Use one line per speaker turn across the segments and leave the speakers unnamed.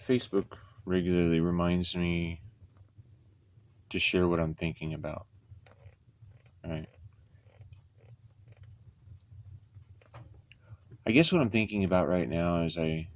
Facebook regularly reminds me to share what I'm thinking about. Right. I guess what I'm thinking about right now is I'm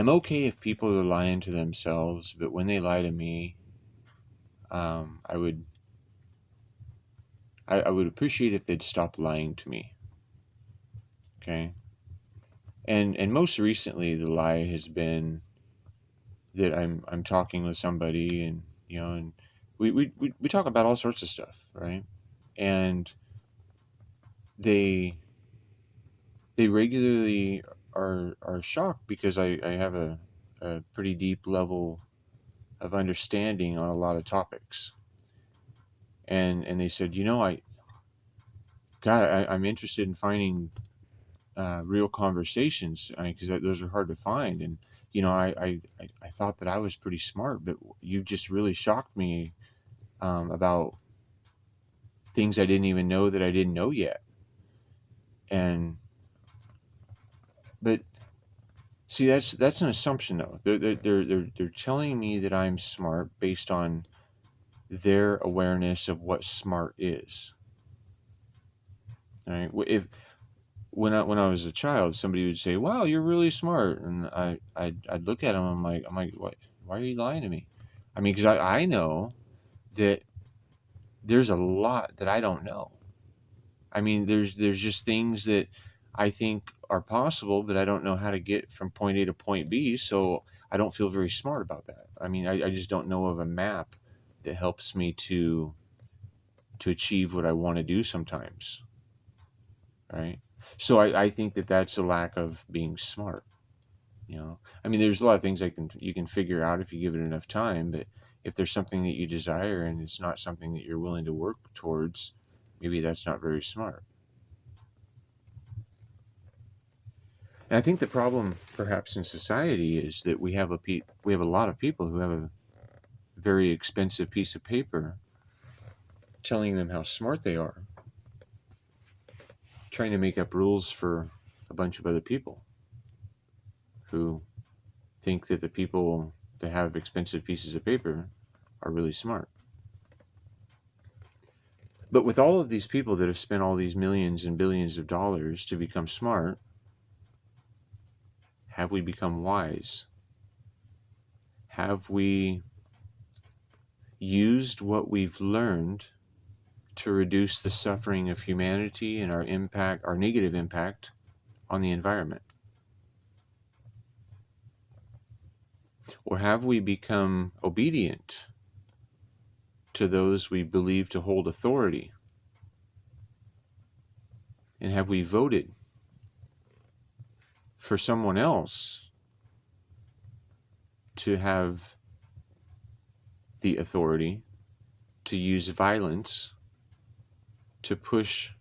okay if people are lying to themselves, but when they lie to me, I would I would appreciate if they'd stop lying to me. Okay. And most recently, the lie has been that I'm talking with somebody, and and we talk about all sorts of stuff, right? And they they regularly are shocked because I have a pretty deep level of understanding on a lot of topics. And they said, I'm interested in finding real conversations, because those are hard to find. And I thought that I was pretty smart, but you've just really shocked me about things I didn't even know that I didn't know yet. And but see, that's an assumption, though. They're telling me that I'm smart based on their awareness of what smart is. All right. If when I was a child, somebody would say, "Wow, you're really smart," and I'd look at them. I'm like, what? Why are you lying to me? I mean, because I know that there's a lot that I don't know. I mean, there's just things that I think are possible, but I don't know how to get from point A to point B. So I don't feel very smart about that. I mean, I just don't know of a map that helps me to achieve what I want to do sometimes, right? So I think that that's a lack of being smart. I mean, there's a lot of things you can figure out if you give it enough time, but if there's something that you desire and it's not something that you're willing to work towards, maybe that's not very smart. And I think the problem, perhaps, in society is that we have a lot of people who have a very expensive piece of paper telling them how smart they are, trying to make up rules for a bunch of other people who think that the people that have expensive pieces of paper are really smart. But with all of these people that have spent all these millions and billions of dollars to become smart, have we become wise? Have we used what we've learned to reduce the suffering of humanity and our negative impact on the environment? Or have we become obedient to those we believe to hold authority? And have we voted for someone else to have the authority to use violence to push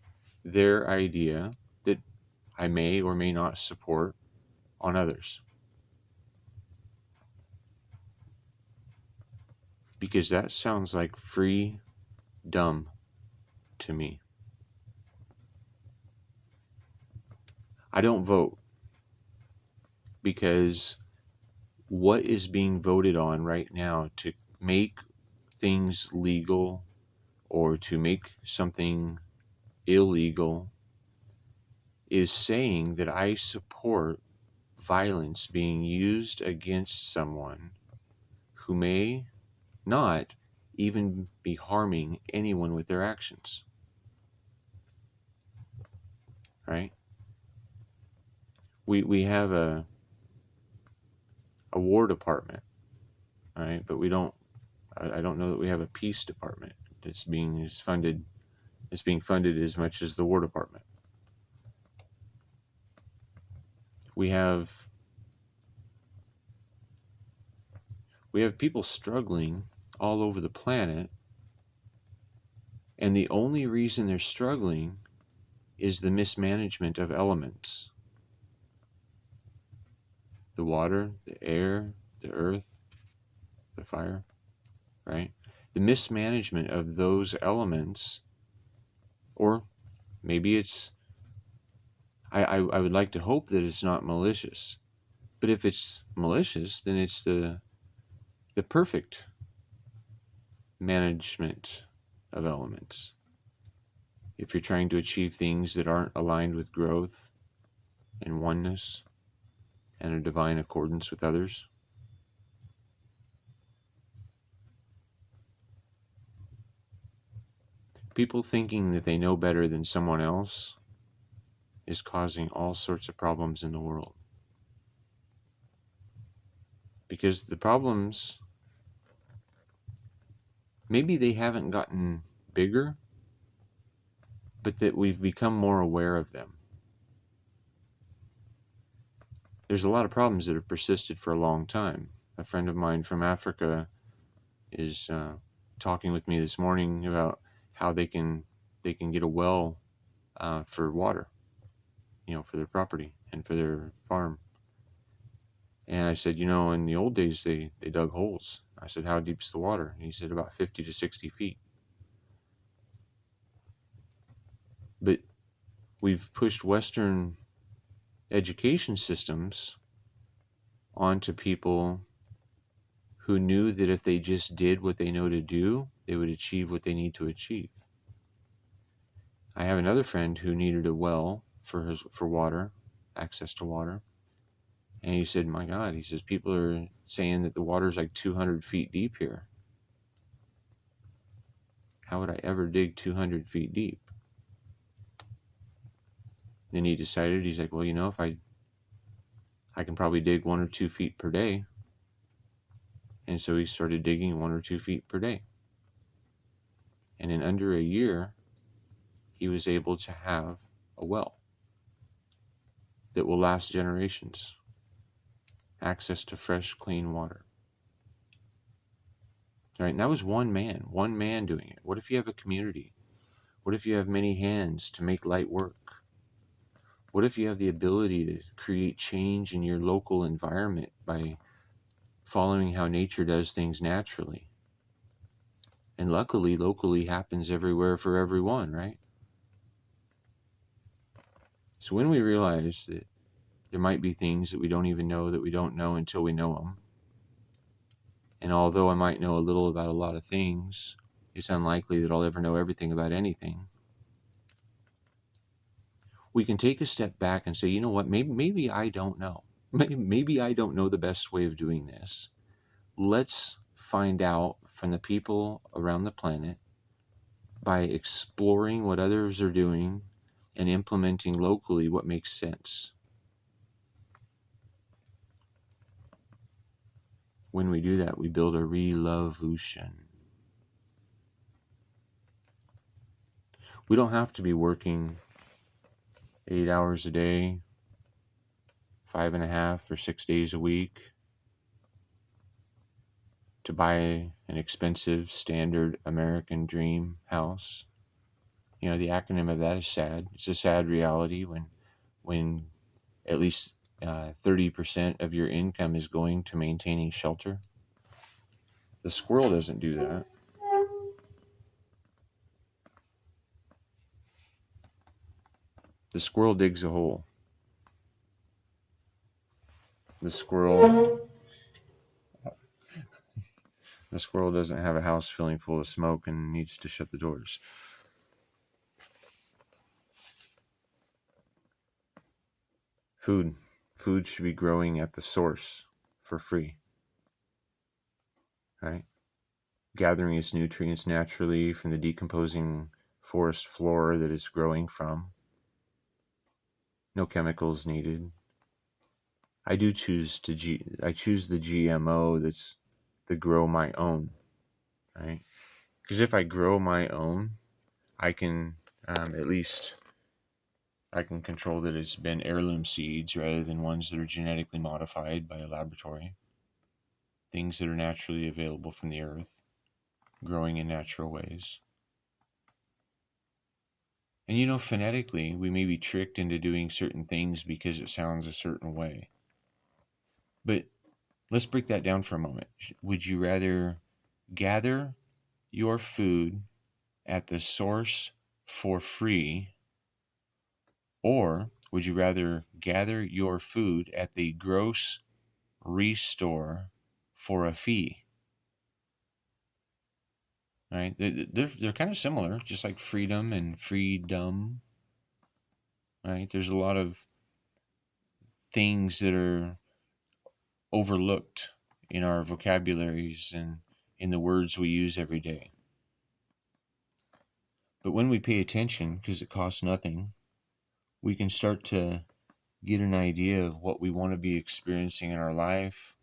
their idea that I may or may not support on others? Because that sounds like free dumb to me. I don't vote because what is being voted on right now to make things legal or to make something illegal is saying that I support violence being used against someone who may not even be harming anyone with their actions, right? We have a war department, right? But we don't. I don't know that we have a peace department that's being funded as much as the war department. We have we have people struggling all over the planet, and the only reason they're struggling is the mismanagement of elements: the water, the air, the earth, the fire, right? The mismanagement of those elements, or maybe it's, I would like to hope that it's not malicious, But if it's malicious, then it's the perfect management of elements. If you're trying to achieve things that aren't aligned with growth and oneness and a divine accordance with others. People thinking that they know better than someone else is causing all sorts of problems in the world. Because the problems, maybe they haven't gotten bigger, but that we've become more aware of them. There's a lot of problems that have persisted for a long time. A friend of mine from Africa is talking with me this morning about how they can get a well for water, for their property and for their farm. And I said, in the old days they dug holes. I said, how deep's the water? And he said about 50 to 60 feet. But we've pushed Western education systems onto people who knew that if they just did what they know to do, they would achieve what they need to achieve. I have another friend who needed a well for water, access to water. And he said, my God, he says, people are saying that the water's like 200 feet deep here. How would I ever dig 200 feet deep? Then he decided, he's like, well, if I can probably dig 1 or 2 feet per day. And so he started digging 1 or 2 feet per day. And in under a year, he was able to have a well that will last generations, access to fresh, clean water. Right? And that was one man doing it. What if you have a community? What if you have many hands to make light work? What if you have the ability to create change in your local environment by following how nature does things naturally? And luckily, locally happens everywhere for everyone, right? So when we realize that there might be things that we don't even know that we don't know until we know them, and although I might know a little about a lot of things, it's unlikely that I'll ever know everything about anything. We can take a step back and say, you know what, maybe I don't know. Maybe I don't know the best way of doing this. Let's find out from the people around the planet by exploring what others are doing and implementing locally what makes sense. When we do that, we build a revolution. We don't have to be working 8 hours a day, 5.5 or 6 days a week to buy an expensive standard American dream house. The acronym of that is SAD. It's a sad reality when at least 30% of your income is going to maintaining shelter. The squirrel doesn't do that. The squirrel digs a hole. The squirrel doesn't have a house filling full of smoke and needs to shut the doors. Food should be growing at the source for free, right? Gathering its nutrients naturally from the decomposing forest floor that it's growing from. No chemicals needed. I choose the GMO that's the grow my own, right? Because if I grow my own, I can at least I can control that it's been heirloom seeds rather than ones that are genetically modified by a laboratory. Things that are naturally available from the earth, growing in natural ways. And phonetically, we may be tricked into doing certain things because it sounds a certain way. But let's break that down for a moment. Would you rather gather your food at the source for free, or Would you rather gather your food at the grocery store for a fee? Right? They're kind of similar, just like freedom and freedom. Right? There's a lot of things that are overlooked in our vocabularies and in the words we use every day. But when we pay attention, because it costs nothing, we can start to get an idea of what we want to be experiencing in our life.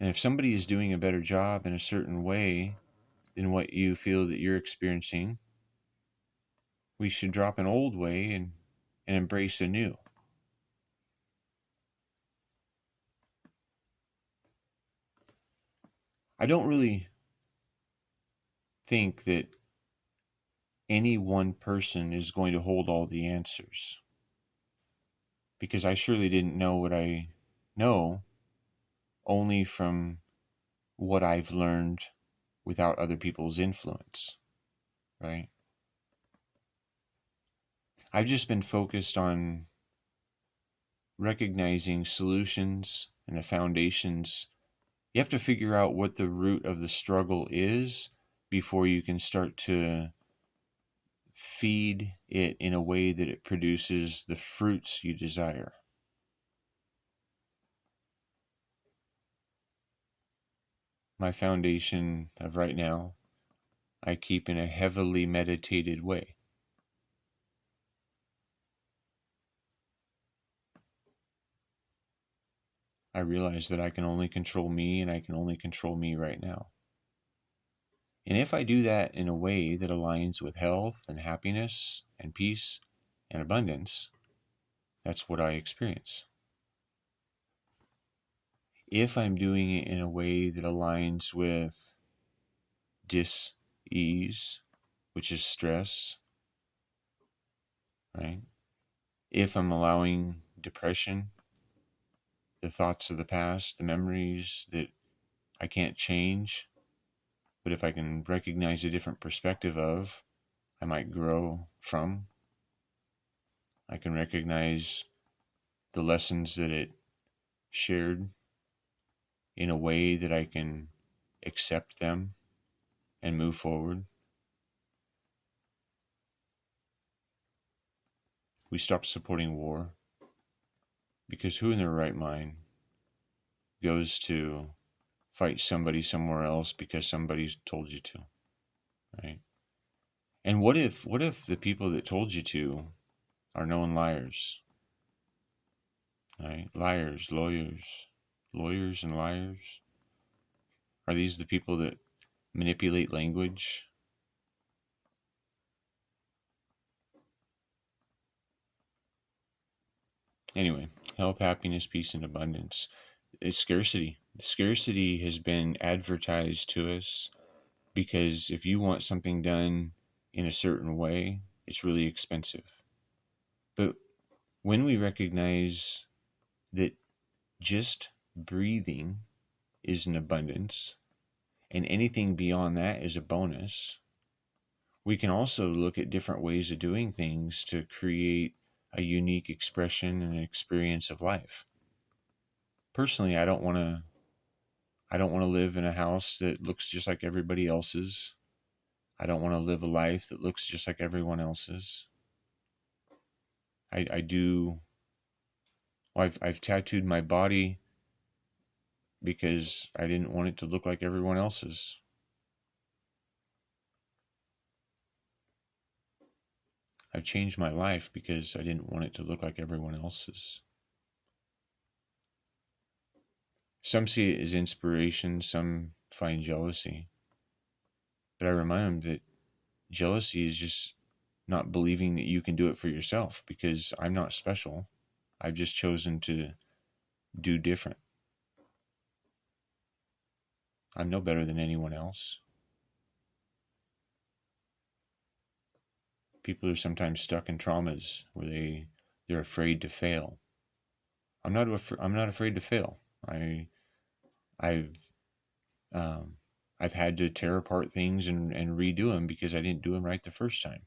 And if somebody is doing a better job in a certain way than what you feel that you're experiencing, we should drop an old way and embrace a new. I don't really think that any one person is going to hold all the answers, because I surely didn't know what I know only from what I've learned without other people's influence, right? I've just been focused on recognizing solutions and the foundations. You have to figure out what the root of the struggle is before you can start to feed it in a way that it produces the fruits you desire. My foundation of right now, I keep in a heavily meditated way. I realize that I can only control me and I can only control me right now. And if I do that in a way that aligns with health and happiness and peace and abundance, that's what I experience. If I'm doing it in a way that aligns with dis-ease, which is stress, right? If I'm allowing depression, the thoughts of the past, the memories that I can't change, but if I can recognize a different perspective of, I might grow from. I can recognize the lessons that it shared in a way that I can accept them and move forward. We stop supporting war, because who in their right mind goes to fight somebody somewhere else because somebody's told you to, right? And what if the people that told you to are known liars, right? Liars, lawyers and liars. Are these the people that manipulate language? Anyway, health, happiness, peace, and abundance. It's scarcity. Scarcity has been advertised to us because if you want something done in a certain way, it's really expensive. But when we recognize that just breathing is an abundance and anything beyond that is a bonus, we can also look at different ways of doing things to create a unique expression and experience of life. Personally, I don't want to live in a house that looks just like everybody else's. I don't want to live a life that looks just like everyone else's. I do. Well, I've tattooed my body because I didn't want it to look like everyone else's. I've changed my life because I didn't want it to look like everyone else's. Some see it as inspiration, some find jealousy. But I remind them that jealousy is just not believing that you can do it for yourself, because I'm not special. I've just chosen to do different. I'm no better than anyone else. People are sometimes stuck in traumas where they're afraid to fail. I'm not afraid to fail. I've um, I've had to tear apart things and redo them because I didn't do them right the first time.